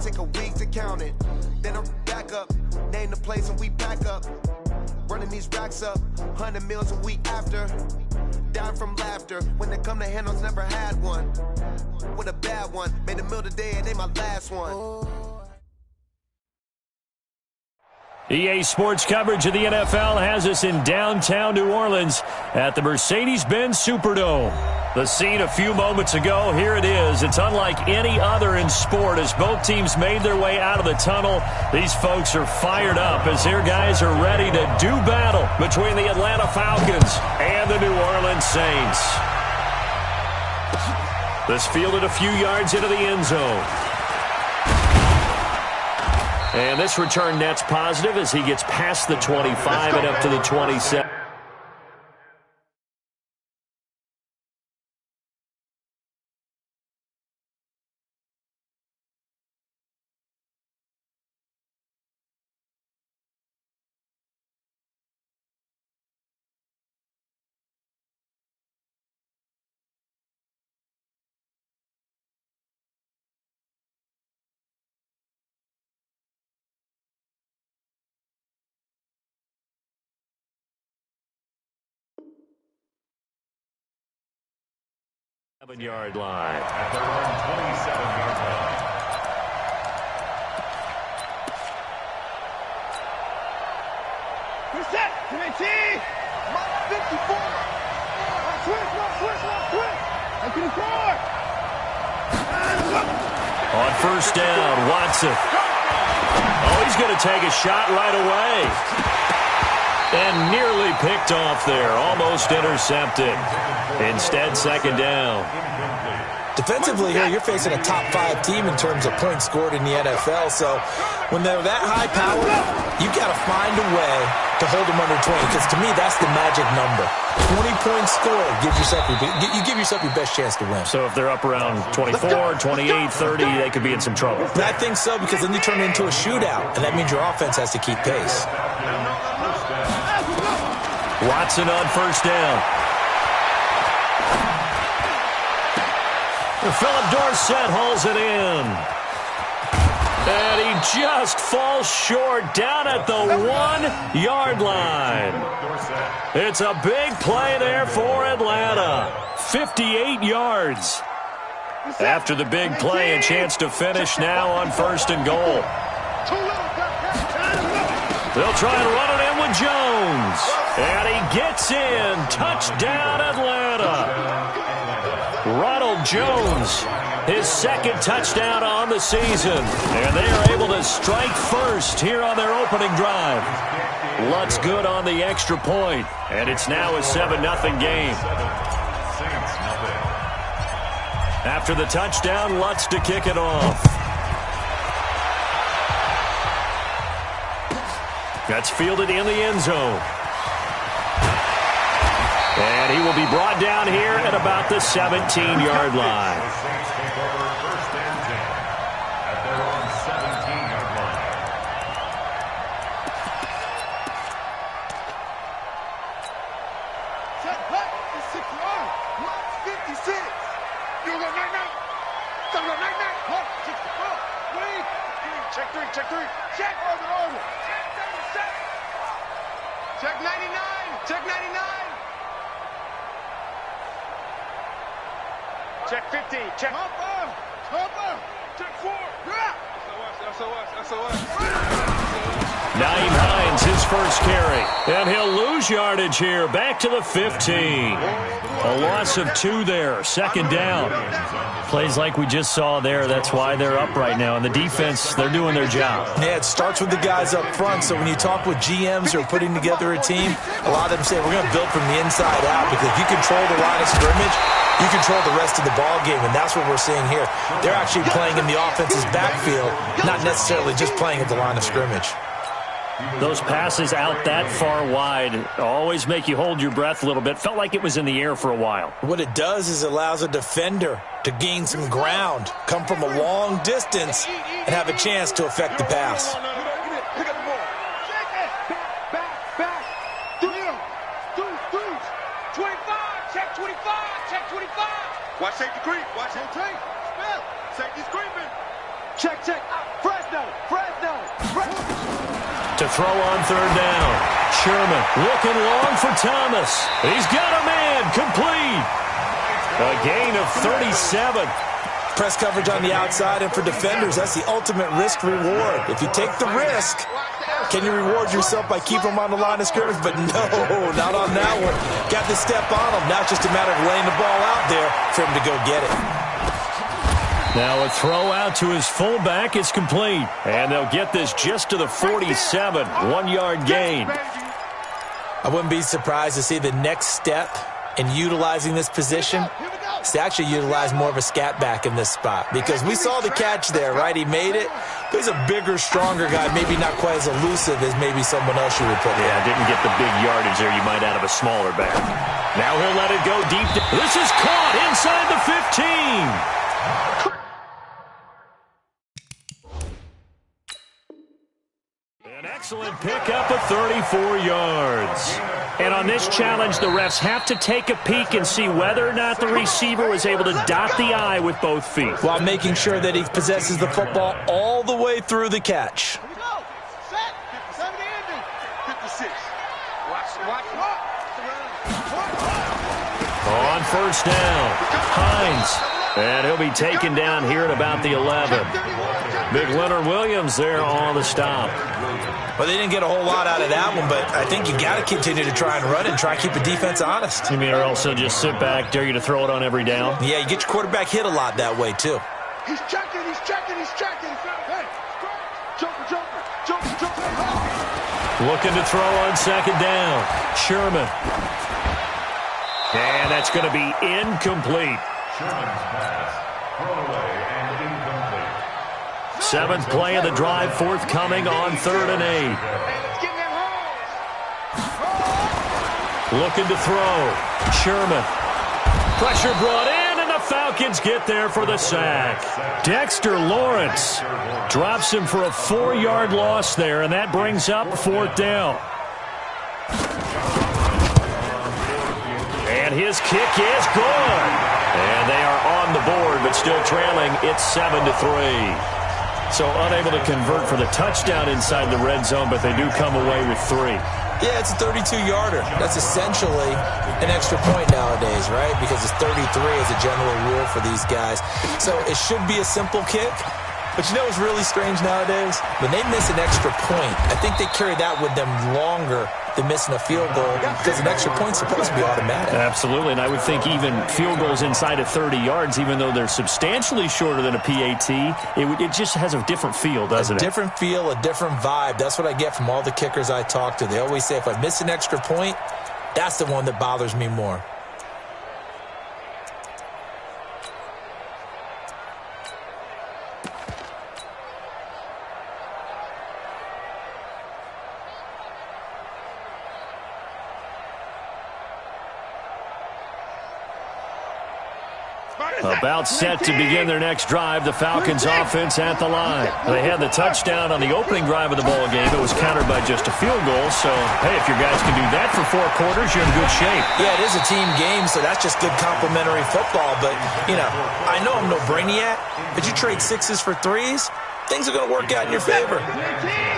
It take a week to count it. Then I'm back up, name the place and we back up. Running these racks up, 100 meals a week after. Dying from laughter, when they come to handles, never had one. With a bad one, made a meal today and they my last one. EA Sports coverage of the NFL has us in downtown New Orleans at the Mercedes-Benz Superdome. The scene a few moments ago, here it is. It's unlike any other in sport as both teams made their way out of the tunnel. These folks are fired up as their guys are ready to do battle between the Atlanta Falcons and the New Orleans Saints. This fielded a few yards into the end zone. And this return net's positive as he gets past the 25 and up to the 27. Yard line. At their own 27-yard line. Reset! Committee! Mark 54! Switch! I can score! On first down, Watson. Oh, he's going to take a shot right away. And nearly picked off there. Almost intercepted. Instead, second down. Defensively here, you're facing a top 5 team in terms of points scored in the NFL. So when they're that high powered, you've got to find a way to hold them under 20. Because to me, that's the magic number. 20 points scored gives yourself you give yourself your best chance to win. So if they're up around 24, 28, 30, they could be in some trouble. I think so, because then you turn it into a shootout, and that means your offense has to keep pace. Watson on first down. Philip Dorsett hauls it in. And he just falls short down at the 1-yard line. It's a big play there for Atlanta. 58 yards. After the big play, a chance to finish now on first and goal. They'll try and run it in with Jones. And he gets in. Touchdown, Atlanta. Ronald Jones, his second touchdown on the season. And they are able to strike first here on their opening drive. Lutz good on the extra point. And it's now a 7-0 game. After the touchdown, Lutz to kick it off. That's fielded in the end zone. And he will be brought down here at about the 17-yard line. Check three. Check over. Check 99. Check 99. Check 50. Check. Hopper. Check 4. Yeah. SOS. Naeem Hines, his first carry. And he'll lose yardage here. Back to the 15. A loss of 2 there. Second down. Plays like we just saw there. That's why they're up right now. And the defense, they're doing their job. Yeah, it starts with the guys up front. So when you talk with GMs who are putting together a team, a lot of them say, we're going to build from the inside out. Because if you control the line of scrimmage, you control the rest of the ball game. And that's what we're seeing here. They're actually playing in the offense's backfield, not necessarily just playing at the line of scrimmage. Those passes out that far wide always make you hold your breath a little bit. Felt like it was in the air for a while. What it does is it allows a defender to gain some ground, come from a long distance, and have a chance to affect the pass. Watch safety creep. Watch him creep. Safety's creeping. Check. To throw on third down. Sherman looking long for Thomas. He's got a man. Complete. A gain of 37. Press coverage on the outside, and for defenders, that's the ultimate risk-reward. If you take the risk, can you reward yourself by keeping them on the line of scrimmage? But no, not on that one. Got to step on them. Now it's just a matter of laying the ball out there for him to go get it. Now a throw out to his fullback. It's complete. And they'll get this just to the 47. 1-yard gain. I wouldn't be surprised to see the next step in utilizing this position is to actually utilize more of a scat back in this spot. Because we saw the catch there, right? He made it. But he's a bigger, stronger guy, maybe not quite as elusive as maybe someone else you would put in. Yeah, didn't get the big yardage there you might out of a smaller back. Now he'll let it go deep. This is caught inside the 15. An excellent pickup of 34 yards. And on this challenge, the refs have to take a peek and see whether or not the receiver was able to dot the I with both feet. While making sure that he possesses the football all the way through the catch. Here we go. Set. 70, 56. On first down, Hines. And he'll be taken down here at about the 11. Big Leonard Williams there on the stop. Well, they didn't get a whole lot out of that one, but I think you got to continue to try and run and try and keep the defense honest. You mean, or also just sit back, dare you to throw it on every down? Yeah, you get your quarterback hit a lot that way, too. He's checking. Hey, jumper. Looking to throw on second down. Sherman. And that's going to be incomplete. Sherman's pass, throwaway and incomplete. 7th play of the drive forthcoming on 3rd and 8. Hey, let's get that home. Looking to throw. Sherman. Pressure brought in, and the Falcons get there for the sack. Dexter Lawrence drops him for a 4-yard loss there, and that brings up 4th down. And his kick is good. And they are on the board, but still trailing. It's 7-3. So unable to convert for the touchdown inside the red zone, but they do come away with 3. Yeah, it's a 32-yarder. That's essentially an extra point nowadays, right? Because it's 33 as a general rule for these guys. So it should be a simple kick. But you know what's really strange nowadays? When they miss an extra point, I think they carry that with them longer than missing a field goal because an extra point's supposed to be automatic. Absolutely, and I would think even field goals inside of 30 yards, even though they're substantially shorter than a PAT, it just has a different feel, doesn't it? A different feel, a different vibe. That's what I get from all the kickers I talk to. They always say if I miss an extra point, that's the one that bothers me more. About set to begin their next drive, the Falcons offense at the line. They had the touchdown on the opening drive of the ball game. It was countered by just a field goal. So, hey, if your guys can do that for 4 quarters, you're in good shape. Yeah, it is a team game, so that's just good complimentary football. But, you know, I know I'm no brainiac, but you trade 6s for 3s, things are going to work out in your favor.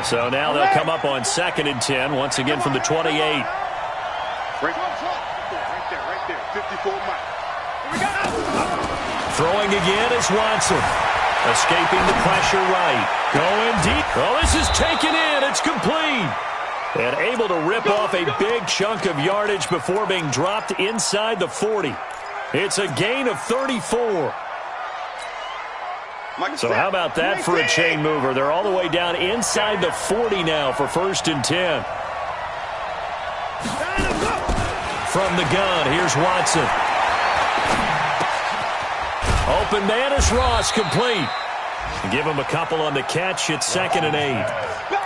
So now they'll come up on 2nd and 10, once again from the 28. Right there. 54 miles. Throwing again is Watson. Escaping the pressure right. Going deep. Oh, this is taken in. It's complete. And able to rip off a big chunk of yardage before being dropped inside the 40. It's a gain of 34. So how about that for a chain mover? They're all the way down inside the 40 now for 1st and 10. From the gun, here's Watson. Open man is Ross, complete. Give him a couple on the catch. It's 2nd and 8.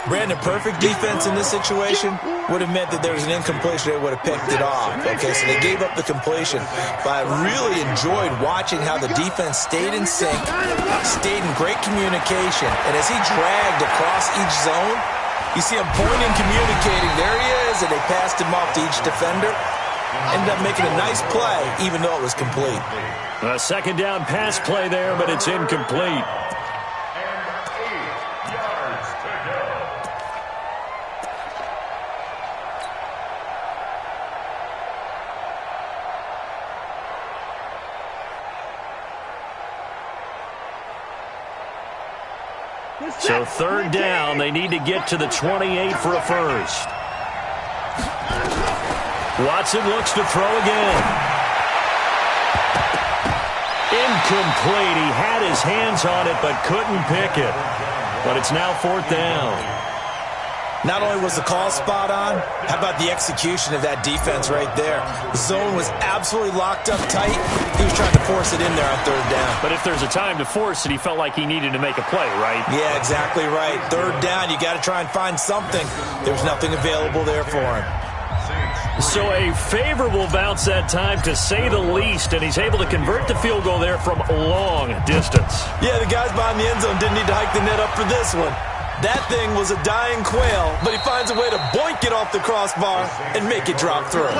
Brandon, perfect defense in this situation would have meant that there was an incompletion. They would have picked it off. Okay, so they gave up the completion. But I really enjoyed watching how the defense stayed in sync, stayed in great communication. And as he dragged across each zone, you see him pointing, communicating. There he is, and they passed him off to each defender. Ended up making a nice play, even though it was complete. A 2nd down pass play there, but it's incomplete. So third down, they need to get to the 28 for a first. Watson looks to throw again. Incomplete. He had his hands on it but couldn't pick it. But it's now fourth down. Not only was the call spot on, how about the execution of that defense right there? The zone was absolutely locked up tight. He was trying to force it in there on third down. But if there's a time to force it, he felt like he needed to make a play, right? Yeah, exactly right. Third down, you got to try and find something. There's nothing available there for him. So a favorable bounce that time, to say the least, and he's able to convert the field goal there from long distance. Yeah, the guys behind the end zone didn't need to hike the net up for this one. That thing was a dying quail, but he finds a way to boink it off the crossbar and make it drop through.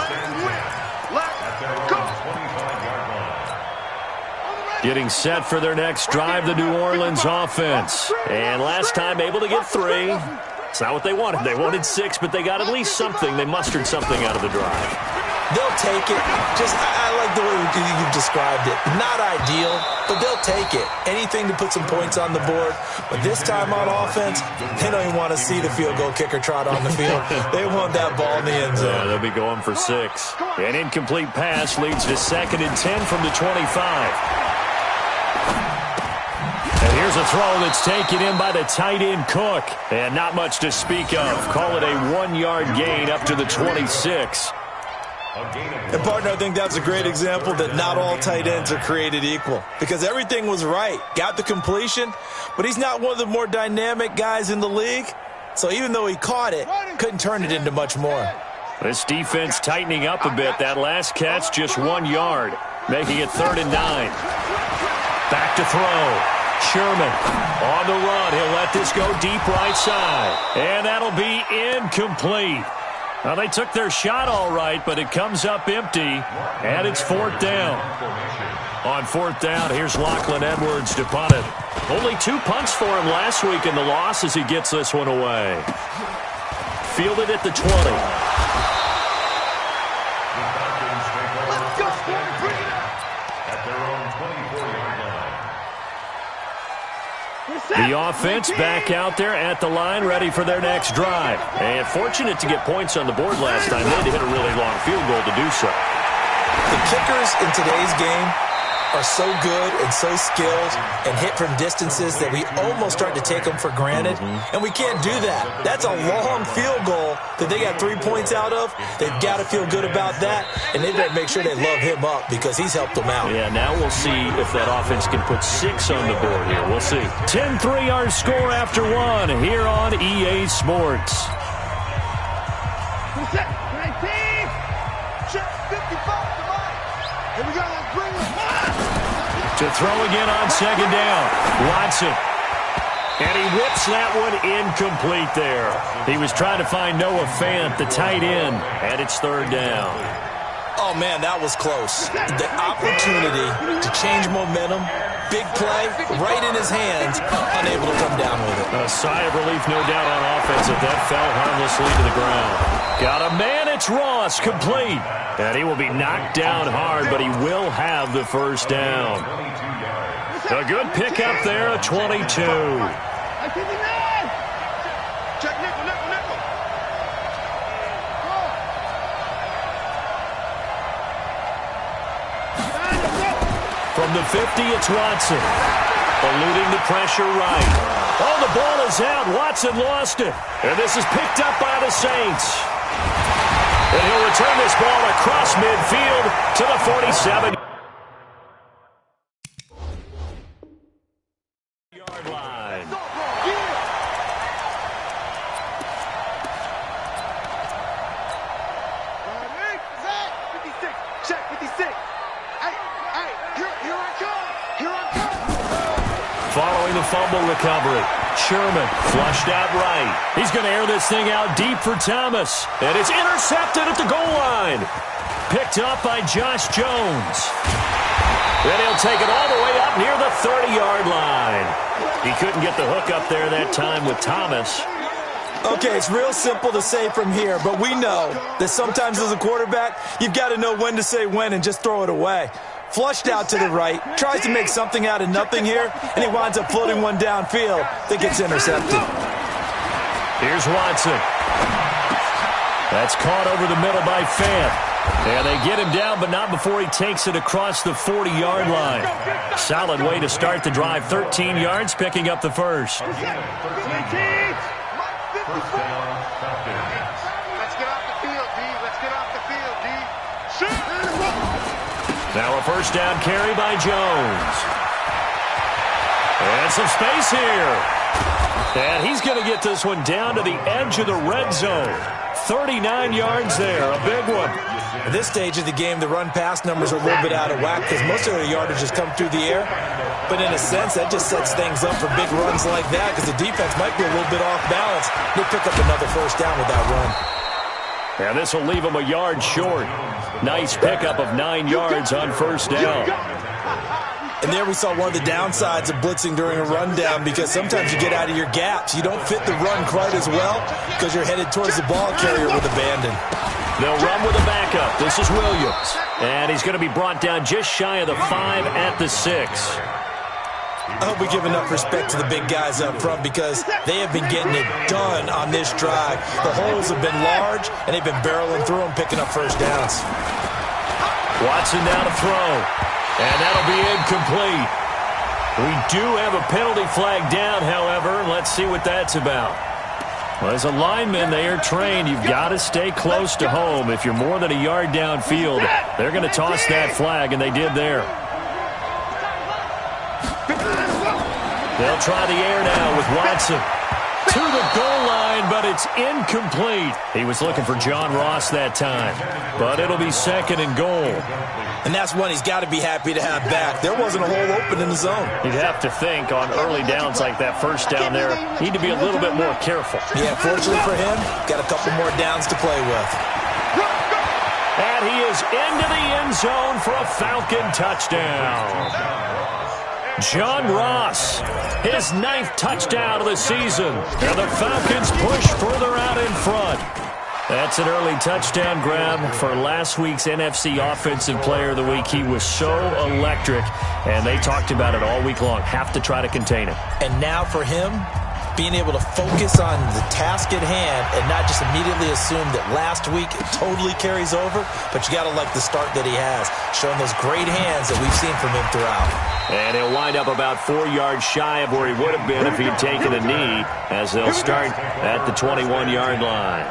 Getting set for their next drive, the New Orleans offense. And last time able to get 3. It's not what they wanted. They wanted 6, but they got at least something. They mustered something out of the drive. They'll take it. I like the way you've described it. Not ideal, but they'll take it. Anything to put some points on the board. But this time on offense, they don't even want to see the field goal kicker trot on the field. They want that ball in the end zone. Yeah, they'll be going for 6. An incomplete pass leads to 2nd and 10 from the 25. And here's a throw that's taken in by the tight end Cook. And not much to speak of. Call it a 1-yard gain up to the 26. And, partner, I think that's a great example that not all tight ends are created equal. Because everything was right. Got the completion, but he's not one of the more dynamic guys in the league. So even though he caught it, couldn't turn it into much more. This defense tightening up a bit. That last catch, just 1 yard, making it 3rd and 9. Back to throw. Sherman on the run. He'll let this go deep right side. And that'll be incomplete. Now, they took their shot all right, but it comes up empty, and it's 4th down. On 4th down, here's Lachlan Edwards to punt it. Only 2 punts for him last week in the loss as he gets this one away. Fielded at the 20. Let's go, boys. Bring it up. At their own 24-yard line. The offense back out there at the line, ready for their next drive. And fortunate to get points on the board last time. They had to hit a really long field goal to do so. The kickers in today's game are so good and so skilled and hit from distances that we almost start to take them for granted. And we can't do that. That's a long field goal that they got 3 points out of. They've got to feel good about that, and they better make sure they love him up because he's helped them out. Yeah, now we'll see if that offense can put 6 on the board here. We'll see. 10-3 our score after 1 here on EA Sports. Set. 19. Check 55 to mine. Here we go. Let's bring it. To throw again on 2nd down. Watson. And he whips that one incomplete there. He was trying to find Noah Fant, the tight end, and it's 3rd down. Oh, man, that was close. The opportunity to change momentum, big play, right in his hands, unable to come down with it. A sigh of relief, no doubt, on offense if that fell harmlessly to the ground. Got a man, it's Ross, complete. And he will be knocked down hard, but he will have the 1st down. A good pickup there, a 22. Check nickel, nickel, nickel. From the 50, it's Watson. Eluding the pressure right. Oh, the ball is out. Watson lost it. And this is picked up by the Saints. And he'll return this ball across midfield to the 47-yard line. Zach, 56. Check 56. Hey, here I come. Here I come. Following the fumble recovery, Sherman flushed out right. He's going to air this thing out deep for Thomas. And it's intercepted at the goal line. Picked up by Josh Jones. Then he'll take it all the way up near the 30-yard line. He couldn't get the hook up there that time with Thomas. Okay, it's real simple to say from here, but we know that sometimes as a quarterback, you've got to know when to say when and just throw it away. Flushed out to the right. Tries to make something out of nothing here, and he winds up floating one downfield that gets intercepted. Here's Watson. That's caught over the middle by Fant. And they get him down, but not before he takes it across the 40-yard line. Solid way to start the drive. 13 yards, picking up the first. First down, Falcons. Let's get off the field, D. Let's get off the field, D. Shoot! Now a first down carry by Jones. And some space here. And he's going to get this one down to the edge of the red zone. 39 yards there, a big one. At this stage of the game, the run-pass numbers are a little bit out of whack because most of their yardage has come through the air. But in a sense, that just sets things up for big runs like that because the defense might be a little bit off balance. They pick up another first down with that run. And this will leave him a yard short. Nice pickup of 9 yards on first down. And there we saw one of the downsides of blitzing during a rundown because sometimes you get out of your gaps. You don't fit the run quite as well because you're headed towards the ball carrier with abandon. They'll run with a backup. This is Williams. And he's going to be brought down just shy of the 5 at the 6. I hope we give enough respect to the big guys up front because they have been getting it done on this drive. The holes have been large, and they've been barreling through them, picking up first downs. Watson now to throw. And that'll be incomplete. We do have a penalty flag down, however. Let's see what that's about. Well, as a lineman, they are trained. You've got to stay close to home. If you're more than a yard downfield, they're going to toss that flag, and they did there. They'll try the air now with Watson. To the goal line, but it's incomplete. He was looking for John Ross that time. But it'll be second and goal. And that's one he's got to be happy to have back. There wasn't a hole open in the zone. You'd have to think on early downs like that first down there, need to be a little bit more careful. Yeah, fortunately for him, got a couple more downs to play with. And he is into the end zone for a Falcon touchdown. John Ross, his 9th touchdown of the season. And the Falcons push further out in front. That's an early touchdown grab for last week's NFC Offensive Player of the Week. He was so electric, and they talked about it all week long. Have to try to contain him. And now for him, being able to focus on the task at hand and not just immediately assume that last week it totally carries over, but you got to like the start that he has, showing those great hands that we've seen from him throughout. And he'll wind up about 4 yards shy of where he would have been if he'd taken a knee, as they'll start at the 21-yard line.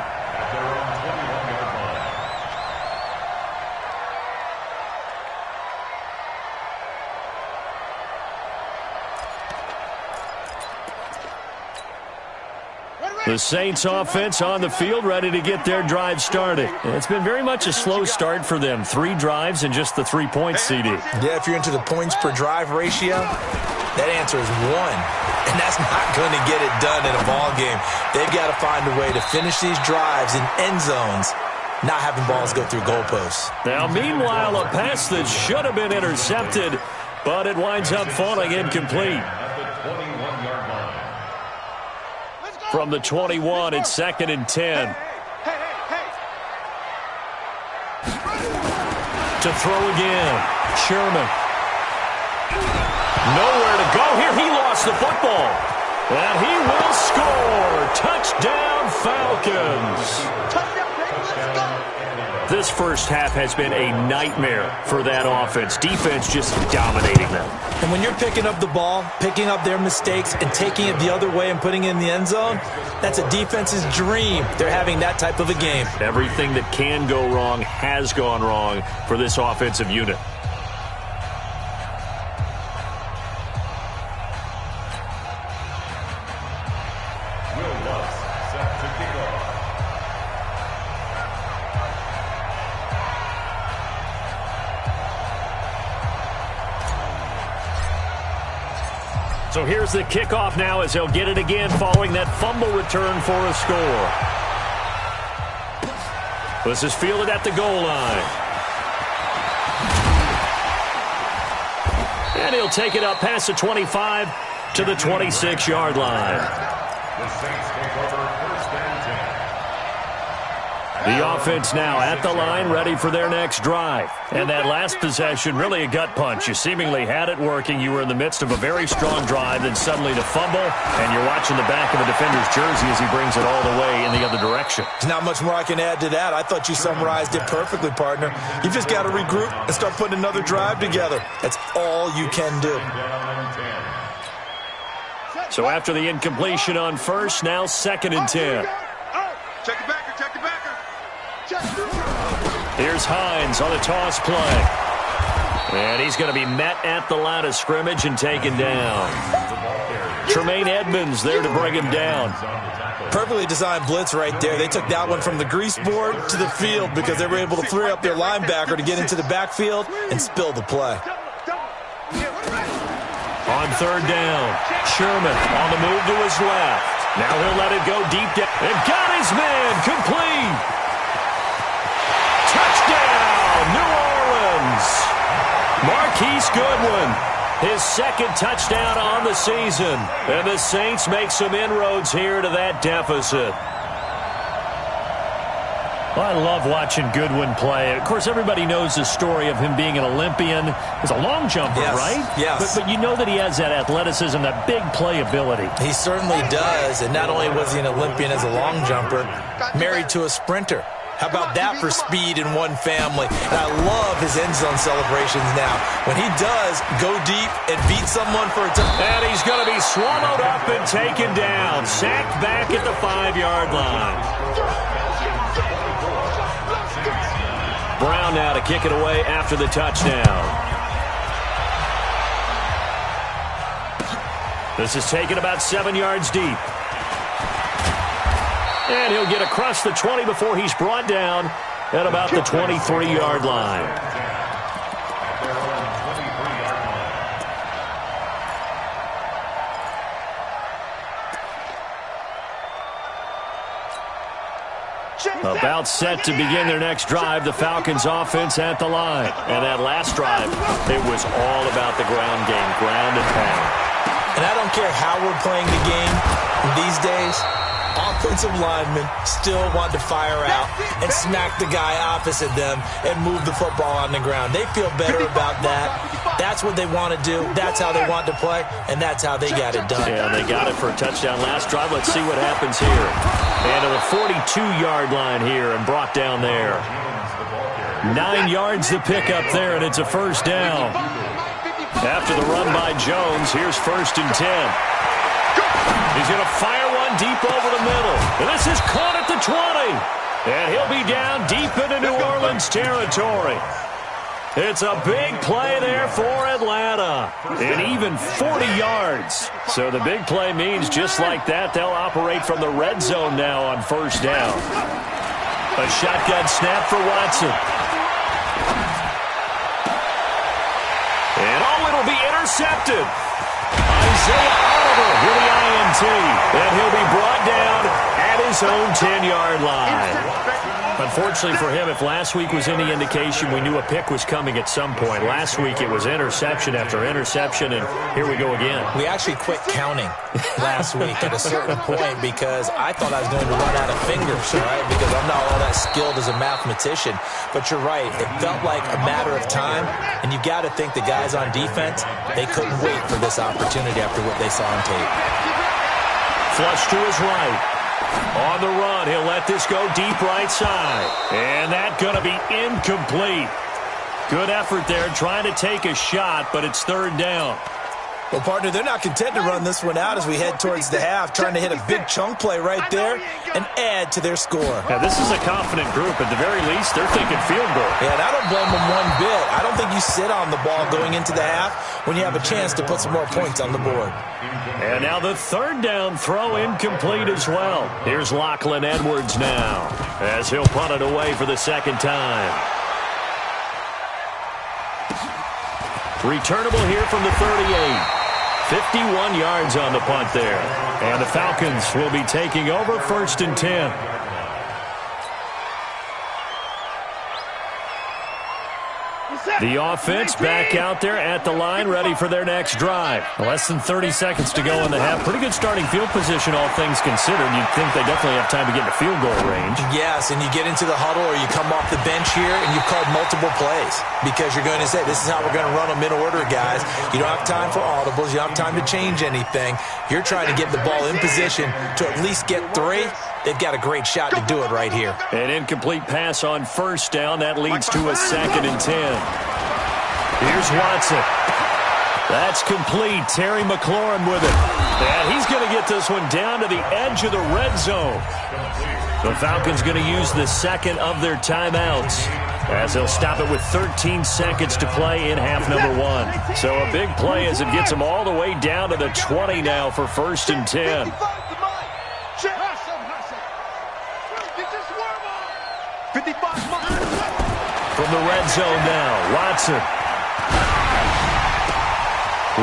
The Saints offense on the field, ready to get their drive started. It's been very much a slow start for them. 3 drives and just the 3 points, CD. Yeah, if you're into the points per drive ratio, that answer is 1. And that's not going to get it done in a ball game. They've got to find a way to finish these drives in end zones, not having balls go through goalposts. Now, meanwhile, a pass that should have been intercepted, but it winds up falling incomplete. From the 21, it's 2nd and 10. To throw again, Sherman. Nowhere to go here. He lost the football. And he will score. Touchdown, Falcons. This first half has been a nightmare for that offense. Defense just dominating them. And when you're picking up the ball, picking up their mistakes, and taking it the other way and putting it in the end zone, that's a defense's dream. They're having that type of a game. Everything that can go wrong has gone wrong for this offensive unit. So here's the kickoff now as he'll get it again following that fumble return for a score. This is fielded at the goal line. And he'll take it up past the 25 to the 26-yard line. The Saints take over 1st and 10. The offense now at the line, ready for their next drive. And that last possession, really a gut punch. You seemingly had it working. You were in the midst of a very strong drive, then suddenly the fumble, and you're watching the back of a defender's jersey as he brings it all the way in the other direction. There's not much more I can add to that. I thought you summarized it perfectly, partner. You just got to regroup and start putting another drive together. That's all you can do. So after the incompletion on first, now 2nd and 10. Check it back. Here's Hines on a toss play. And he's going to be met at the line of scrimmage and taken down. Tremaine Edmonds there to bring him down. Perfectly designed blitz right there. They took that one from the grease board to the field because they were able to free up their linebacker to get into the backfield and spill the play. On 3rd down, Sherman on the move to his left. Now he'll let it go deep down. And got his man complete. Touchdown, New Orleans. Marquise Goodwin, his 2nd touchdown on the season. And the Saints make some inroads here to that deficit. Well, I love watching Goodwin play. Of course, everybody knows the story of him being an Olympian. He's a long jumper, yes, right? Yes. But you know that he has that athleticism, that big playability. He certainly does. And not only was he an Olympian as a long jumper, married to a sprinter. How about that for speed in one family? And I love his end zone celebrations now. When he does go deep and beat someone for a touchdown. And he's going to be swallowed up and taken down. Sacked back at the 5-yard line. Brown now to kick it away after the touchdown. This is taken about 7 yards deep. And he'll get across the 20 before he's brought down at about the 23-yard line. About set to begin their next drive, the Falcons offense at the line. And that last drive, it was all about the ground game, ground and pound. And I don't care how we're playing the game these days, offensive linemen still want to fire out and smack the guy opposite them and move the football on the ground. They feel better about that. That's what they want to do. That's how they want to play, and that's how they got it done. Yeah, they got it for a touchdown last drive. Let's see what happens here. And to the 42-yard line here and brought down there. 9 yards to pick up there, and it's a first down. After the run by Jones, here's 1st and 10. He's going to fire one deep over the middle. And this is caught at the 20. And he'll be down deep into New Orleans territory. It's a big play there for Atlanta. And even 40 yards. So the big play means just like that, they'll operate from the red zone now on first down. A shotgun snap for Watson. And it'll be intercepted. Isaiah Oliver with the INT. And he'll be brought down at his own 10-yard line. Unfortunately for him, if last week was any indication, we knew a pick was coming at some point. Last week it was interception after interception, and here we go again. We actually quit counting last week at a certain point because I thought I was going to run out of fingers, right? Because I'm not all that skilled as a mathematician. But you're right. It felt like a matter of time, and you got to think the guys on defense, they couldn't wait for this opportunity after what they saw on tape. Flush to his right. On the run, he'll let this go deep right side. And that's going to be incomplete. Good effort there, trying to take a shot, but it's 3rd down. Well, partner, they're not content to run this one out as we head towards the half, trying to hit a big chunk play right there and add to their score. Yeah, this is a confident group. At the very least, they're thinking field goal. Yeah, and I don't blame them one bit. I don't think you sit on the ball going into the half when you have a chance to put some more points on the board. And now the 3rd down throw incomplete as well. Here's Lachlan Edwards now as he'll punt it away for the 2nd time. Returnable here from the 38. 51 yards on the punt there. And the Falcons will be taking over 1st and 10. The offense back out there at the line, ready for their next drive. Less than 30 seconds to go in the half. Pretty good starting field position, all things considered. You'd think they definitely have time to get into field goal range. Yes, and you get into the huddle or you come off the bench here and you've called multiple plays because you're going to say, this is how we're going to run them in order, guys. You don't have time for audibles. You don't have time to change anything. You're trying to get the ball in position to at least get 3. They've got a great shot to do it right here. An incomplete pass on first down. That leads to a 2nd and 10. Here's Watson. That's complete. Terry McLaurin with it. And he's going to get this one down to the edge of the red zone. The Falcons going to use the second of their timeouts as they'll stop it with 13 seconds to play in half number 1. So a big play as it gets them all the way down to the 20 now for 1st and 10. From the red zone now, Watson.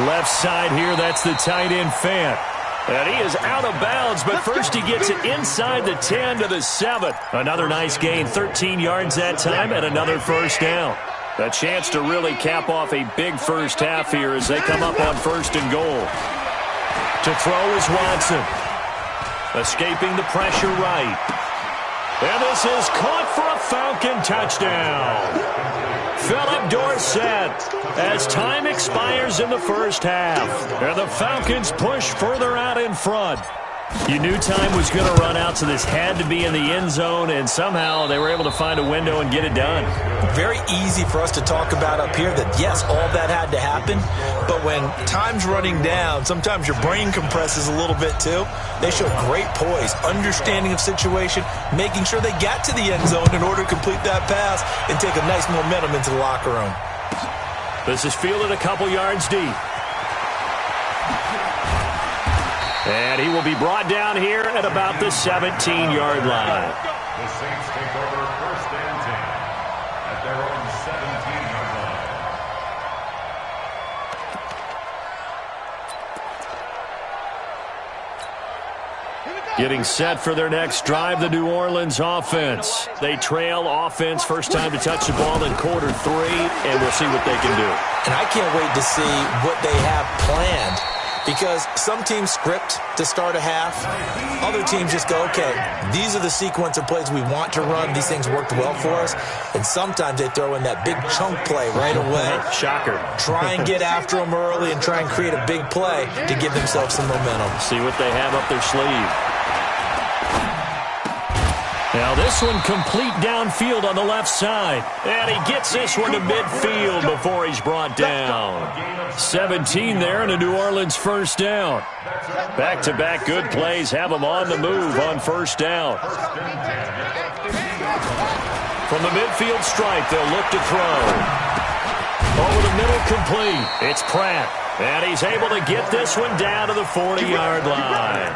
Left side here, that's the tight end Fant. And he is out of bounds, but first he gets it inside the 10 to the 7. Another nice gain, 13 yards that time, and another first down. A chance to really cap off a big first half here as they come up on 1st and goal. To throw is Watson. Escaping the pressure right. And this is caught for a Falcon touchdown. Philip Dorsett as time expires in the first half. And the Falcons push further out in front. You knew time was going to run out, so this had to be in the end zone, and somehow they were able to find a window and get it done. Very easy for us to talk about up here that, yes, all that had to happen, but when time's running down, sometimes your brain compresses a little bit too. They show great poise, understanding of situation, making sure they got to the end zone in order to complete that pass and take a nice momentum into the locker room. This is fielded a couple yards deep. And he will be brought down here at about the 17-yard line. The Saints take over 1st and 10 at their own 17-yard line. Getting set for their next drive, the New Orleans offense. They trail offense, first time to touch the ball in quarter 3, and we'll see what they can do. And I can't wait to see what they have planned. Because some teams script to start a half. Other teams just go, okay, these are the sequence of plays we want to run. These things worked well for us. And sometimes they throw in that big chunk play right away. Shocker. Try and get after them early and try and create a big play to give themselves some momentum. See what they have up their sleeve. Now this one complete downfield on the left side. And he gets this one to midfield before he's brought down. 17 there and a New Orleans first down. Back-to-back good plays have them on the move on first down. From the midfield stripe, they'll look to throw. Over the middle complete. It's Pratt. And he's able to get this one down to the 40-yard line.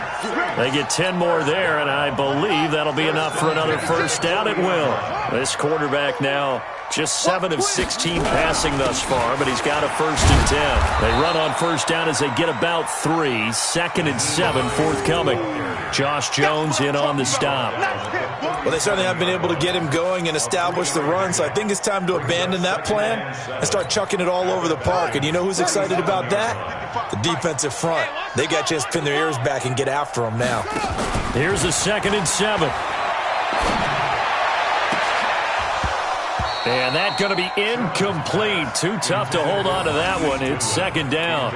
They get 10 more there, and I believe that'll be enough for another first down. It will. This quarterback now just 7 of 16 passing thus far, but he's got a 1st and 10. They run on first down as they get about 3. 2nd and 7 forthcoming. Josh Jones in on the stop. Well, they certainly have been able to get him going and establish the run, so I think it's time to abandon that plan and start chucking it all over the park. And you know who's excited about that? The defensive front. They got a chance to pin their ears back and get after him now. Here's a 2nd and 7. And that's going to be incomplete. Too tough to hold on to that one. It's 2nd down.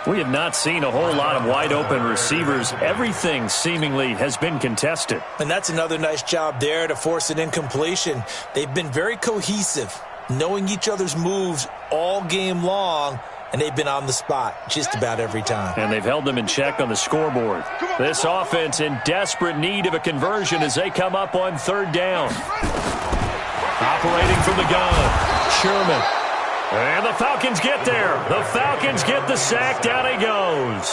We have not seen a whole lot of wide-open receivers. Everything seemingly has been contested. And that's another nice job there to force an incompletion. They've been very cohesive, knowing each other's moves all game long, and they've been on the spot just about every time. And they've held them in check on the scoreboard. This offense in desperate need of a conversion as they come up on 3rd down. Operating from the gun, Sherman. And the Falcons get there. The Falcons get the sack. Down he goes.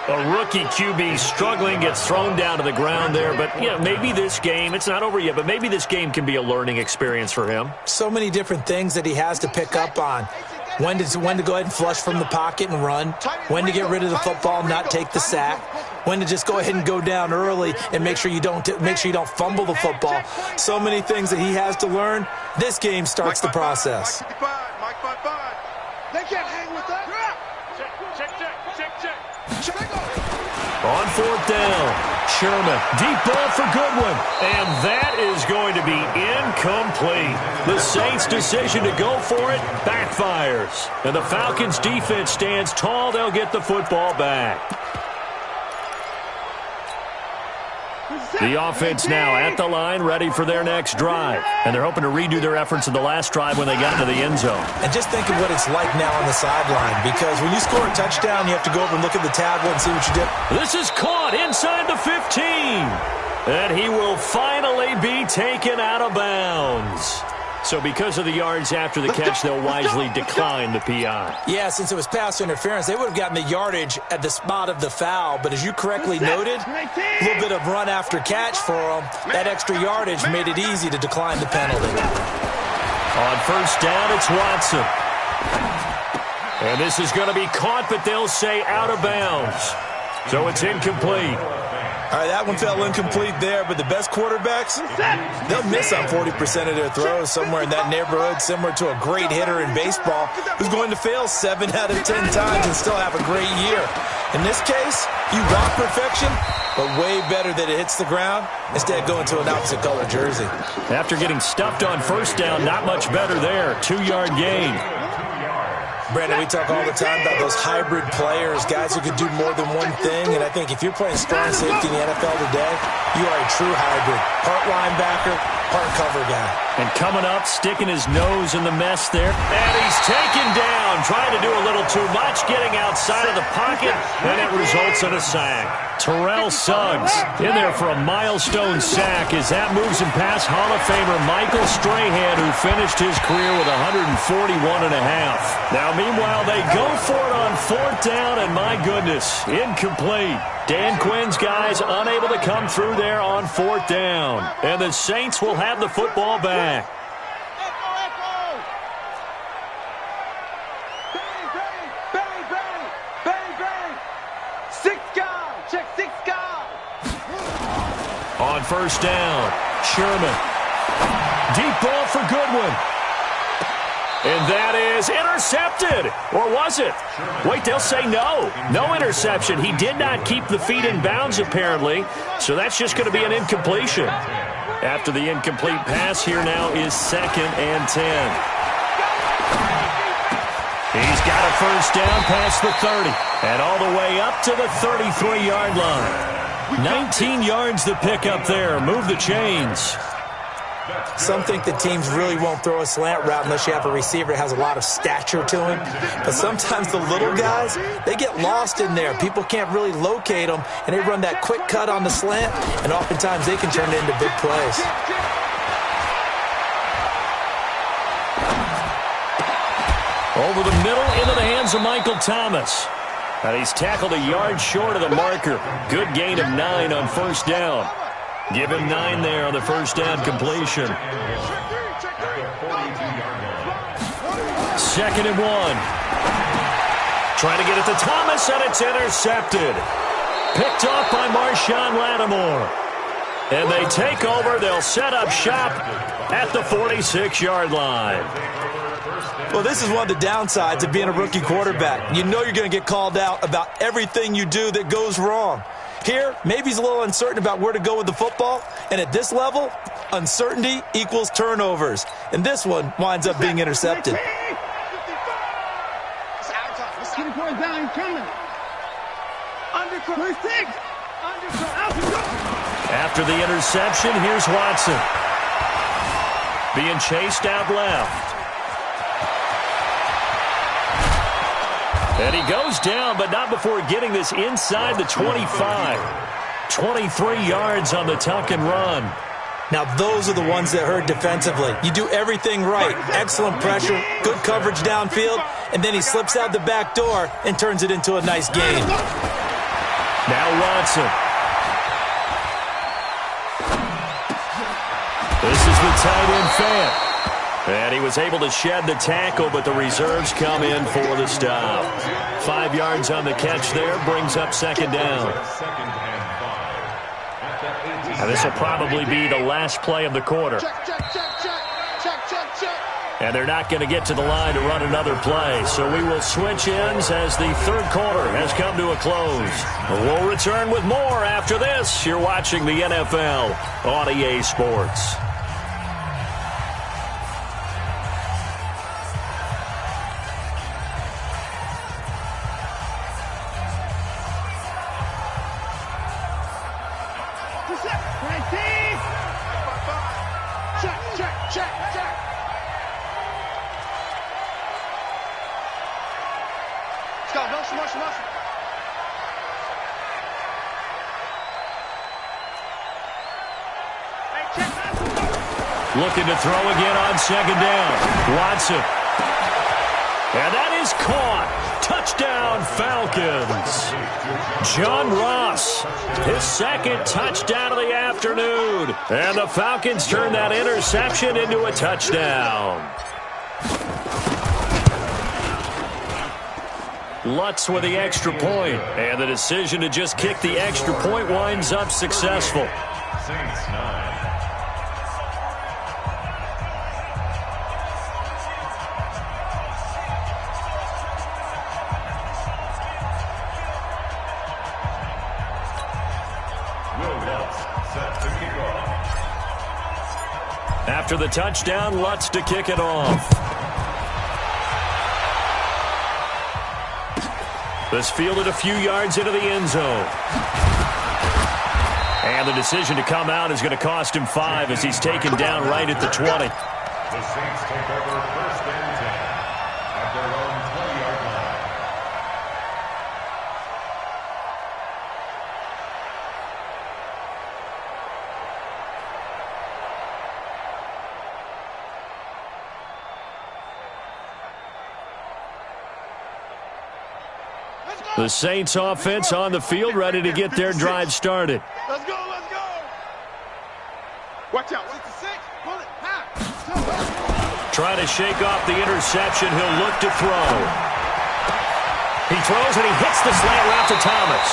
A rookie QB struggling, gets thrown down to the ground there. But, you know, maybe this game, it's not over yet, but maybe this game can be a learning experience for him. So many different things that he has to pick up on. When to go ahead and flush from the pocket and run. When to get rid of the football and not take the sack. when to just go ahead and go down early and make sure you don't fumble the football. So many things that he has to learn. This game starts the process. They can't hang with that. Check. On fourth down, Sherman, deep ball for Goodwin, and that is going to be incomplete. The Saints' decision to go for it backfires, and the Falcons' defense stands tall. They'll get the football back. The offense now at the line, ready for their next drive. And they're hoping to redo their efforts in the last drive when they got into the end zone. And just think of what it's like now on the sideline, because when you score a touchdown, you have to go over and look at the tablet and see what you did. This is caught inside the 15. And he will finally be taken out of bounds. So because of the yards after the catch, they'll wisely decline the PI. Yeah, since it was pass interference, they would have gotten the yardage at the spot of the foul. But as you correctly noted, a little bit of run after catch for them. That extra yardage made it easy to decline the penalty. On first down, it's Watson. And this is going to be caught, but they'll say out of bounds. So it's incomplete. All right, that one fell incomplete there, but the best quarterbacks, they'll miss on 40% of their throws, somewhere in that neighborhood, similar to a great hitter in baseball who's going to fail 7 out of 10 times and still have a great year. In this case, you want perfection, but way better that it hits the ground instead of going to an opposite color jersey. After getting stuffed on first down, not much better there. 2-yard gain. Brandon, we talk all the time about those hybrid players, guys who can do more than one thing, and I think if you're playing strong safety in the NFL today, you are a true hybrid. Part linebacker, part cover guy. And coming up, sticking his nose in the mess there. And he's taken down, trying to do a little too much, getting outside of the pocket, and it results in a sack. Terrell Suggs in there for a milestone sack as that moves him past Hall of Famer Michael Strahan, who finished his career with 141.5. Now, meanwhile, they go for it on fourth down, and my goodness, incomplete. Dan Quinn's guys unable to come through there on fourth down. And the Saints will have the football back. On first down, Sherman. Deep ball for Goodwin. And that is intercepted. Or was it? Wait, they'll say no. No interception. He did not keep the feet in bounds, apparently. So that's just going to be an incompletion. After the incomplete pass, here now is 2nd and 10. He's got a first down past the 30. And all the way up to the 33-yard line. 19 yards to pick up there. Move the chains. Some think that teams really won't throw a slant route unless you have a receiver that has a lot of stature to him. But sometimes the little guys, they get lost in there. People can't really locate them, and they run that quick cut on the slant, and oftentimes they can turn it into big plays. Over the middle, into the hands of Michael Thomas. And he's tackled a yard short of the marker. Good gain of 9 on first down. Give him 9 there on the first down completion. 2nd and 1. Trying to get it to Thomas, and it's intercepted. Picked off by Marshawn Lattimore. And they take over. They'll set up shop at the 46-yard line. Well, this is one of the downsides of being a rookie quarterback. You know you're going to get called out about everything you do that goes wrong. Here, maybe he's a little uncertain about where to go with the football. And at this level, uncertainty equals turnovers. And this one winds up being intercepted. After the interception, here's Watson. Being chased out left. And he goes down, but not before getting this inside the 25. 23 yards on the tuck and run. Now, those are the ones that hurt defensively. You do everything right. Excellent pressure, good coverage downfield, and then he slips out the back door and turns it into a nice gain. Now Watson. This is the tight end fan. And he was able to shed the tackle, but the reserves come in for the stop. 5 yards on the catch there, brings up second down. And this will probably be the last play of the quarter. And they're not going to get to the line to run another play. So we will switch ends as the third quarter has come to a close. We'll return with more after this. You're watching the NFL on EA Sports. Looking to throw again on second down. Watson. And that is caught. Touchdown, Falcons. John Ross, his second touchdown of the afternoon. And the Falcons turn that interception into a touchdown. Lutz with the extra point. And the decision to just kick the extra point winds up successful. Saints 9. After the touchdown, Lutz to kick it off. This fielded a few yards into the end zone. And the decision to come out is going to cost him 5 as he's taken down right at the 20. The Saints take over first and 10 at their own 20-yard line. The Saints offense on the field, ready to get their drive started. Let's go, let's go. Watch out. 66. Pull it. Trying to shake off the interception. He'll look to throw. He throws and he hits the slant route to Thomas.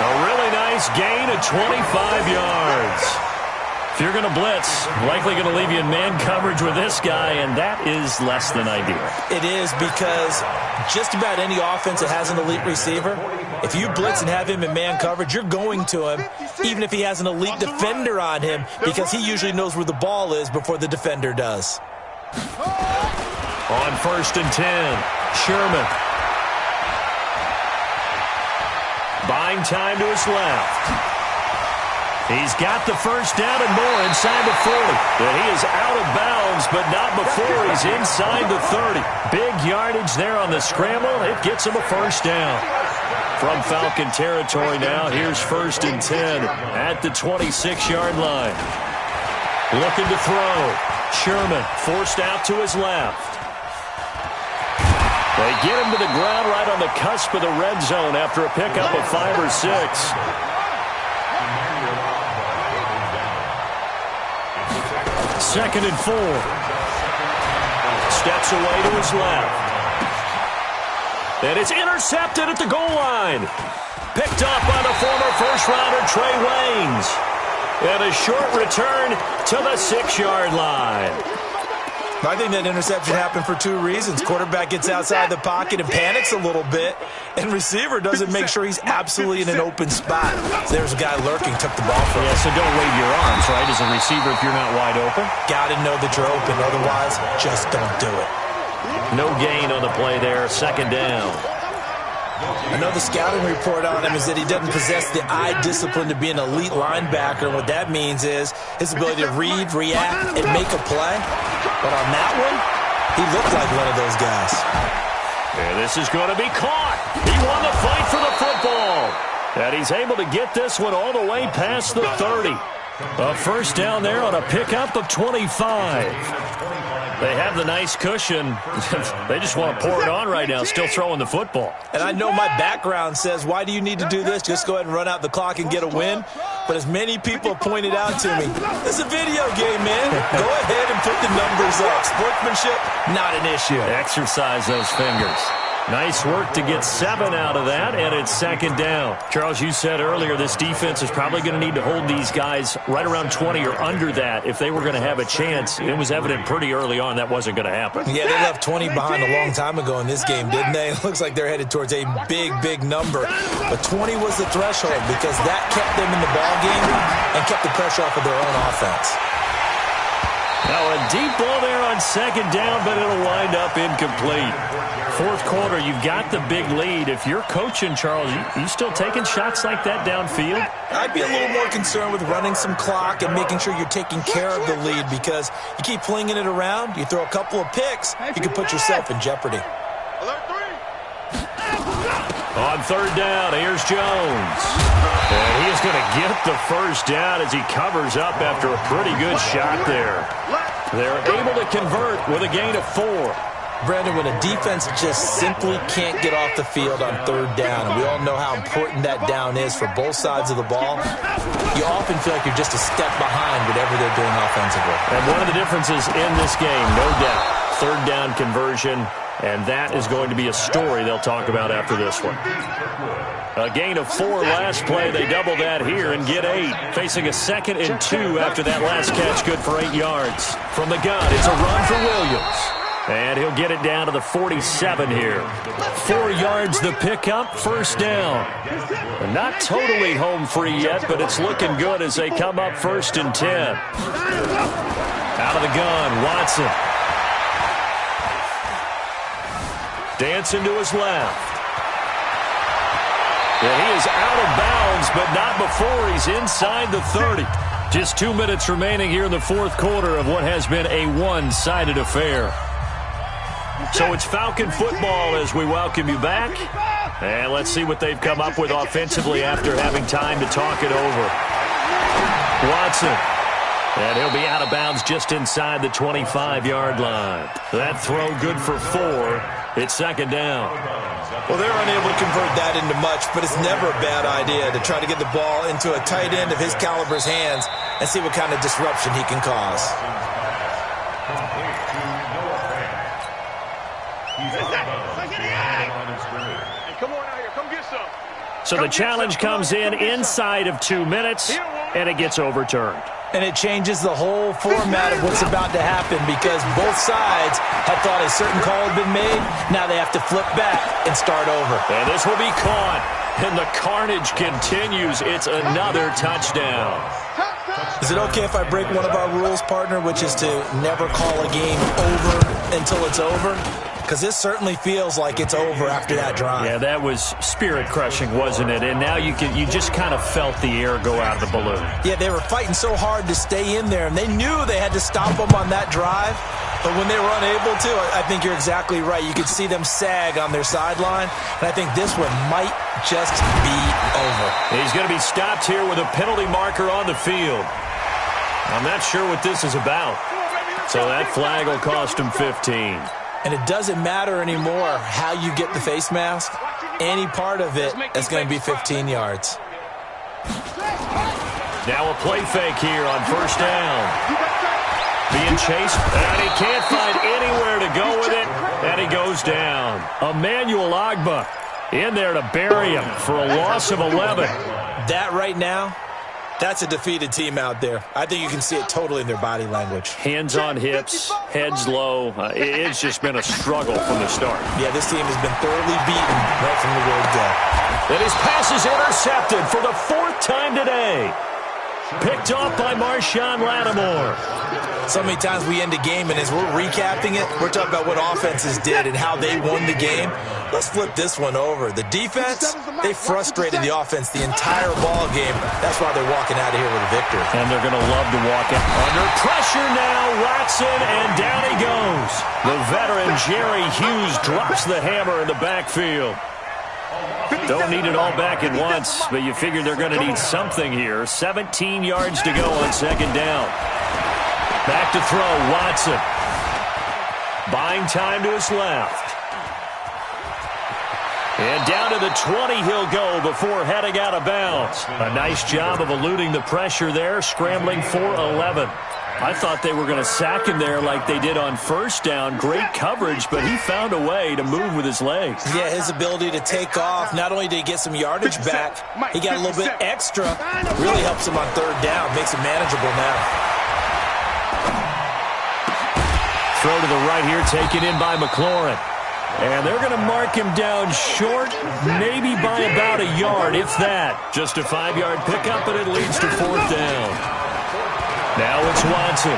A really nice gain of 25 yards. If you're going to blitz, likely going to leave you in man coverage with this guy, and that is less than ideal. It is, because just about any offense that has an elite receiver, if you blitz and have him in man coverage, you're going to him, even if he has an elite defender on him, because he usually knows where the ball is before the defender does. On first and 10, Sherman. Buying time to his left. He's got the first down and more inside the 40. And he is out of bounds, but not before he's inside the 30. Big yardage there on the scramble. It gets him a first down. From Falcon territory now, here's first and 10 at the 26-yard line. Looking to throw. Sherman forced out to his left. They get him to the ground right on the cusp of the red zone after a pickup of 5 or 6. Second and 4. Steps away to his left. And it's intercepted at the goal line. Picked up by the former first-rounder Trey Waynes. And a short return to the 6-yard line. I think that interception happened for 2 reasons. Quarterback gets outside the pocket and panics a little bit, and receiver doesn't make sure he's absolutely in an open spot. There's a guy lurking, took the ball from him. Yeah, so don't wave your arms, right, as a receiver if you're not wide open. Got to know that you're open. Otherwise, just don't do it. No gain on the play there. Second down. I know the scouting report on him is that he doesn't possess the eye discipline to be an elite linebacker. And what that means is his ability to read, react, and make a play. But on that one, he looked like one of those guys. And this is going to be caught. He won the fight for the football. And he's able to get this one all the way past the 30. A first down there on a pickup of 25. They have the nice cushion. They just want to pour it on right now, still throwing the football. And I know my background says, why do you need to do this? Just go ahead and run out the clock and get a win. But as many people have pointed out to me, this is a video game, man. Go ahead and put the numbers up. Sportsmanship, not an issue. Exercise those fingers. Nice work to get 7 out of that, and it's second down. Charles, you said earlier this defense is probably going to need to hold these guys right around 20 or under that if they were going to have a chance. It was evident pretty early on that wasn't going to happen. Yeah, they left 20 behind a long time ago in this game, didn't they? It looks like they're headed towards a big, big number. But 20 was the threshold because that kept them in the ball game and kept the pressure off of their own offense. Now a deep ball there on second down, but it'll wind up incomplete. Fourth quarter, you've got the big lead. If you're coaching, Charles, you still taking shots like that downfield? I'd be a little more concerned with running some clock and making sure you're taking care of the lead because you keep flinging it around, you throw a couple of picks, you can put yourself in jeopardy. On third down, here's Jones. And he is going to get the first down as he covers up after a pretty good shot there. They're able to convert with a gain of 4. Brandon, when a defense just simply can't get off the field on third down, and we all know how important that down is for both sides of the ball, you often feel like you're just a step behind whatever they're doing offensively. And one of the differences in this game, no doubt, third down conversion, and that is going to be a story they'll talk about after this one. A gain of 4 last play. They double that here and get 8. Facing a 2nd and 2 after that last catch, good for 8 yards. From the gun, it's a run for Williams. And he'll get it down to the 47 here. 4 yards the pickup, first down. And not totally home free yet, but it's looking good as they come up 1st and 10. Out of the gun, Watson. Dancing to his left. And he is out of bounds, but not before he's inside the 30. Just 2 minutes remaining here in the fourth quarter of what has been a one-sided affair. So it's Falcon football as we welcome you back. And let's see what they've come up with offensively after having time to talk it over. Watson. And he'll be out of bounds just inside the 25-yard line. That throw good for 4. It's second down. Well, they're unable to convert that into much, but it's never a bad idea to try to get the ball into a tight end of his caliber's hands and see what kind of disruption he can cause. So the challenge comes in inside of 2 minutes, and it gets overturned. And it changes the whole format of what's about to happen because both sides had thought a certain call had been made. Now they have to flip back and start over. And this will be caught, and the carnage continues. It's another touchdown. Is it okay if I break one of our rules, partner, which is to never call a game over until it's over? Because this certainly feels like it's over after that drive. Yeah, that was spirit-crushing, wasn't it? And now you just kind of felt the air go out of the balloon. Yeah, they were fighting so hard to stay in there, and they knew they had to stop them on that drive. But when they were unable to, I think you're exactly right. You could see them sag on their sideline, and I think this one might just be over. He's going to be stopped here with a penalty marker on the field. I'm not sure what this is about. So that flag will cost him 15. And it doesn't matter anymore how you get the face mask. Any part of it is going to be 15 yards. Now a play fake here on first down. Being chased, and he can't find anywhere to go with it, and he goes down. Emmanuel Agba in there to bury him for a loss of 11. That right now, that's a defeated team out there. I think you can see it totally in their body language. Hands on hips, heads low. It's just been a struggle from the start. Yeah, this team has been thoroughly beaten right from the word go. And his pass is intercepted for the 4th time today. Picked off by Marshawn Lattimore. So many times we end a game, and as we're recapping it, we're talking about what offenses did and how they won the game. Let's flip this one over. The defense, they frustrated the offense the entire ball game. That's why they're walking out of here with a victory. And they're going to love to walk out. Under pressure now, Watson, and down he goes. The veteran Jerry Hughes drops the hammer in the backfield. Don't need it all back at once, but you figure they're going to need something here. 17 yards to go on second down. Back to throw, Watson. Buying time to his left. And down to the 20 he'll go before heading out of bounds. A nice job of eluding the pressure there, scrambling for 11. I thought they were going to sack him there like they did on first down. Great coverage, but he found a way to move with his legs. Yeah, his ability to take off, not only did he get some yardage back, he got a little bit extra. Really helps him on third down, makes it manageable now. Throw to the right here, taken in by McLaurin. And they're going to mark him down short, maybe by about a yard, if that. Just a 5-yard pickup, and it leads to fourth down. Now it's Watson.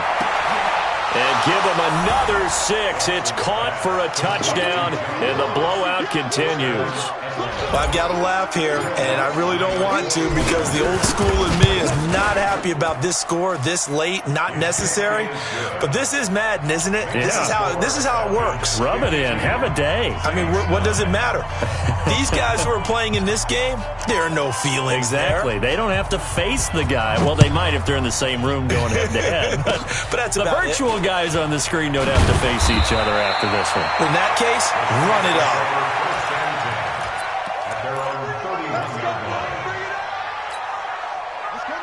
And give him another 6. It's caught for a touchdown, and the blowout continues. Well, I've got to laugh here, and I really don't want to because the old school in me is not happy about this score this late, not necessary. But this is Madden, isn't it? Yeah. This is how it works. Rub it in. Have a day. I mean, what does it matter? These guys who are playing in this game, there are no feelings Exactly. there. They don't have to face the guy. Well, they might if they're in the same room going head-to-head. But that's the about virtual guys on the screen don't have to face each other after this one. In that case, run it up.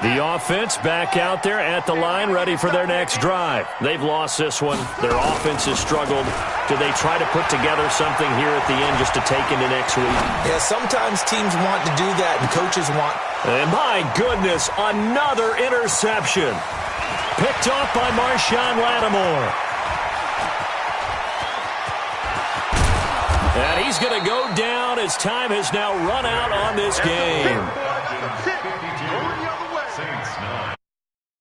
The offense back out there at the line, ready for their next drive. They've lost this one. Their offense has struggled. Do they try to put together something here at the end just to take into next week? Yeah, sometimes teams want to do that, and coaches want. And my goodness, another interception. Picked off by Marshawn Lattimore. And he's going to go down as time has now run out on this game. Saints 9.